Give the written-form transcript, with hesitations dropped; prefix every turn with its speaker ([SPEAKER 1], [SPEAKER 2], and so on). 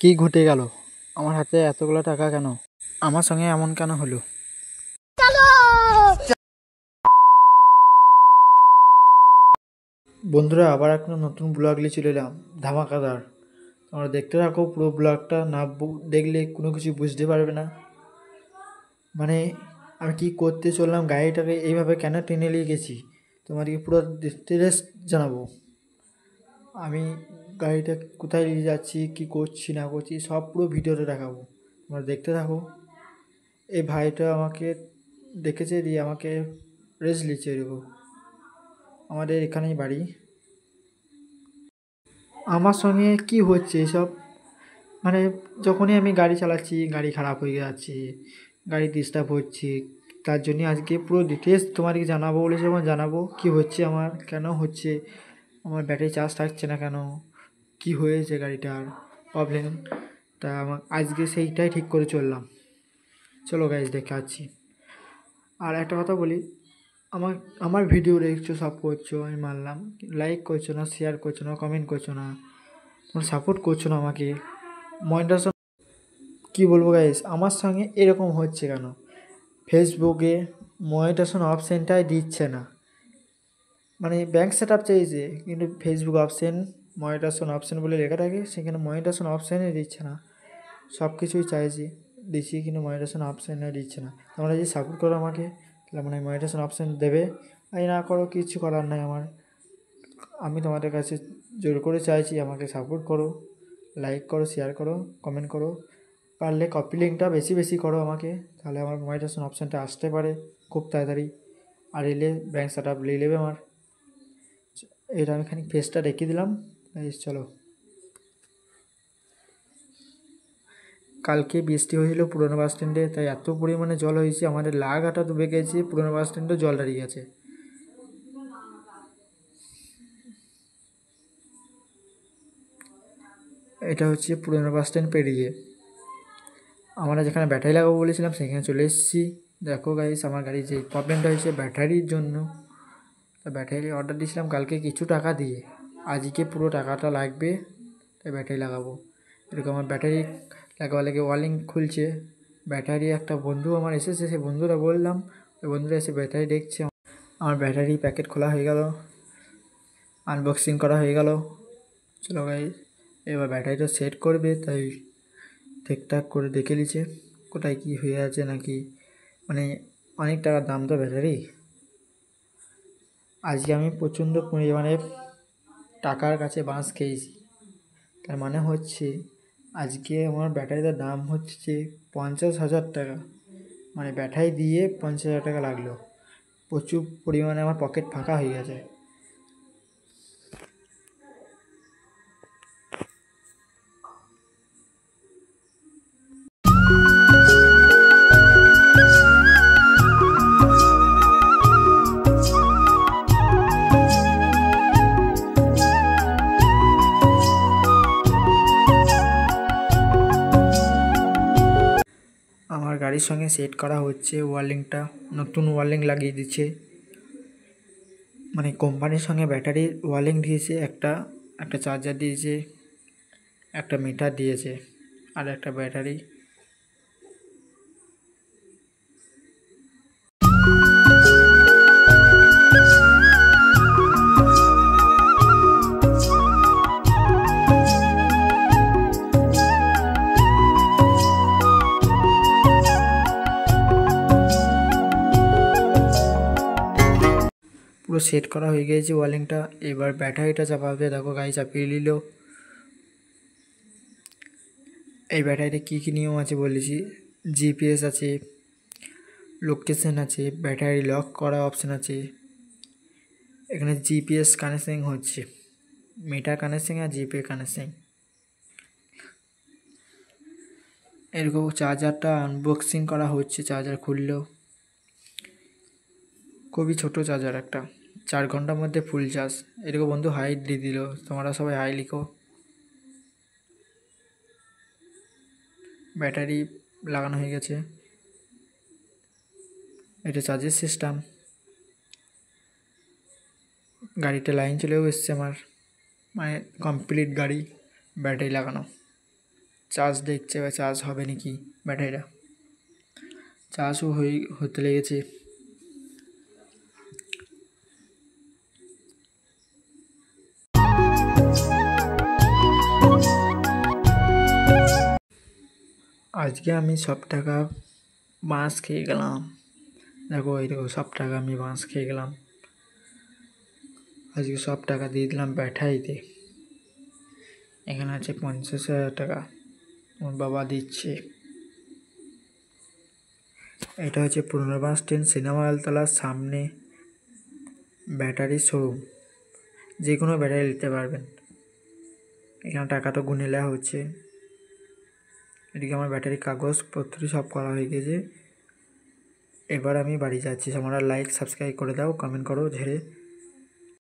[SPEAKER 1] কি ঘটে গেল? আমার হাতে এতগুলো টাকা কেন? আমার সঙ্গে এমন কেন হলো? বন্ধুরা, আবার একটা নতুন ব্লগ নিয়ে চলে এলাম, ধামাকাদার। তোমরা দেখতে থাকো পুরো ব্লগটা, না দেখলে কোনো কিছু বুঝতে পারবে না। মানে আমি কি করতে চললাম, গাড়িটাকে এইভাবে কেন টেনে নিয়ে গেছি, তোমাদেরকে পুরো ডিটেলস জানাবো। আমি গাড়িটা কোথায় নিয়ে যাচ্ছি, কি করছি না করছি, সব পুরো ভিডিওতে দেখাবো। তোমরা দেখতে থাকো। এই ভাইটা আমাকে দেখেছে, দিয়ে আমাকে রেস্ট নিচ্ছে এরকম। আমাদের এখানেই বাড়ি। আমার সঙ্গে কি হচ্ছে এসব? মানে যখনই আমি গাড়ি চালাচ্ছি, গাড়ি খারাপ হয়ে যাচ্ছে, গাড়ি ডিস্টার্ব হচ্ছে, তার জন্য আজকে পুরো ডিটেলস তোমাদেরকে জানাবো বলেছে, এবং জানাবো কি হচ্ছে, আমার কেন হচ্ছে, আমার ব্যাটারি চার্জ থাকছে না কেন, কি হয়েছে গাড়িটার প্রবলেম। তা আমার আজকে সেইটাই ঠিক করে চললাম। চলো গাইজ দেখাচ্ছি। আর একটা কথা বলি, আমার ভিডিও দেখছো, সব করছো, আমি মানলাম, লাইক করছো না, শেয়ার করছো না, কমেন্ট করছো না, তোমরা সাপোর্ট করছো না আমাকে। মনিটাইজেশন কী বলবো গাইস, আমার সঙ্গে এরকম হচ্ছে কেন? ফেসবুকে মনিটাইজেশন অপশানটাই দিচ্ছে না। মানে ব্যাঙ্ক সেট আপ চাইছে, কিন্তু ফেসবুক অপশান মনিটাইজেশন অপশান বলে লেখা থাকে, সেখানে মনিটাইজেশন অপশানই দিচ্ছে না। সব কিছুই চাইছি, দিচ্ছি, কিন্তু মনিটাইজেশন অপশানই দিচ্ছে না। তোমরা যদি সাপোর্ট করো আমাকে, তাহলে মানে মনিটাইজেশন অপশান দেবে। আর না করো, কিছু করার নাই আমার। আমি তোমাদের কাছে জোর করে চাইছি, আমাকে সাপোর্ট করো, লাইক করো, শেয়ার করো, কমেন্ট করো, পারলে কপি লিঙ্কটা বেশি বেশি করো আমাকে, তাহলে আমার মনিটাইজেশন অপশানটা আসতে পারে খুব তাড়াতাড়ি। আর এলে ব্যাঙ্ক সেট আপ নিয়ে নেবে আমার। এটা আমি খানিক ফেসটা রেখে দিলাম। চলো। কালকে বৃষ্টি হয়েছিল পুরনো বাস স্ট্যান্ডে, তাই এত পরিমাণে জল হয়েছে, আমাদের লাগাটা ডুবে গেছে, পুরনো বাস স্ট্যান্ডেও জল দাঁড়িয়ে গেছে। এটা হচ্ছে পুরনো বাস স্ট্যান্ড পেরিয়ে আমরা যেখানে ব্যাটারি লাগাবো বলেছিলাম সেখানে চলে এসেছি। দেখো গাইস, আমার গাড়ির যে প্রবলেমটা হয়েছে ব্যাটারির জন্য। তা ব্যাটারি অর্ডার দিয়েছিলাম কালকে কিছু টাকা দিয়ে, আজকে পুরো টাকাটা লাগবে, তাই ব্যাটারি লাগাবো। এরকম আমার ব্যাটারি লাগাবার লাগে ওয়ারিং খুলছে। ব্যাটারি একটা বন্ধু আমার এসেছে, সেই বন্ধুরা বললাম, ওই বন্ধুরা এসে ব্যাটারি দেখছে। আমার ব্যাটারি প্যাকেট খোলা হয়ে গেল, আনবক্সিং করা হয়ে গেল। চলো গাইস, এবার ব্যাটারিটা সেট করবে, তাই ঠিকঠাক করে দেখে নিচ্ছে কোথায় কী হয়ে আছে নাকি। মানে অনেক টাকার দাম তো ব্যাটারি। আজকে আমি প্রচণ্ড পরিমাণে টাকার কাছে বাঁশ খেয়েছি। তার মানে হচ্ছে আজকে আমার ব্যাটারিটার দাম হচ্ছে 50,000 টাকা। মানে ব্যাটারি দিয়ে 50,000 টাকা লাগলো। প্রচুর পরিমাণে আমার পকেট ফাঁকা হয়ে গেছে। আমার গাড়ির সঙ্গে সেট করা হচ্ছে ওয়ারলিংটা, নতুন ওয়ারলিং লাগিয়ে দিচ্ছে। মানে কোম্পানির সঙ্গে ব্যাটারির ওয়ারলিং দিয়েছে, একটা চার্জার দিয়েছে, একটা মিটার দিয়েছে, আর একটা ব্যাটারি। পুরো সেট করা হয়ে গিয়েছে ওয়ারলিংটা। এবার ব্যাটারিটা চাপাবে। দেখো গাড়ি চাপিয়ে নিল। এই ব্যাটারিতে কী কী নিয়ম আছে বলেছি। জিপিএস আছে, লোকেশন আছে, ব্যাটারি লক করা অপশান আছে। এখানে জিপিএস কানেকশন হচ্ছে, মিটার কানেকশন আর জিপিএস কানেকশন। এরকম চার্জারটা আনবক্সিং করা হচ্ছে, চার্জার খুললেও খুবই ছোট চার্জার একটা, 4 ঘন্টার মধ্যে ফুল চার্জ। এরকম বন্ধু হাই দিয়ে দিল, তোমরা সবাই হাই লিখো। ব্যাটারি লাগানো হয়ে গেছে, এটা চার্জের সিস্টেম। গাড়িতে লাইন চলেও এসছে আমার, মানে কমপ্লিট গাড়ি ব্যাটারি লাগানো। চার্জ দেখছে বা চার্জ হবে নাকি ব্যাটারিটা। চার্জও হতে লেগেছে। আজকে আমি সব টাকা বাঁশ খেয়ে গেলাম। দেখো এই দেখো, সব টাকা আমি বাঁশ খেয়ে গেলাম। আজকে সব টাকা দিয়ে দিলাম ব্যাটারিতে। এখানে আছে 50,000 টাকা, ওর বাবা দিচ্ছে। এটা হচ্ছে পুরনো বাস স্ট্যান্ড, সিনেমা হলতলার সামনে ব্যাটারি শোরুম। যে কোনো ব্যাটারি নিতে পারবেন। এখানে টাকাটা গুনে নেওয়া হচ্ছে। এদিকে আমার ব্যাটারির কাগজপত্র সব করা হয়ে গেছে। এবার আমি বাড়ি যাচ্ছি। তোমরা লাইক সাবস্ক্রাইব করে দাও, কমেন্ট করো ঝেড়ে।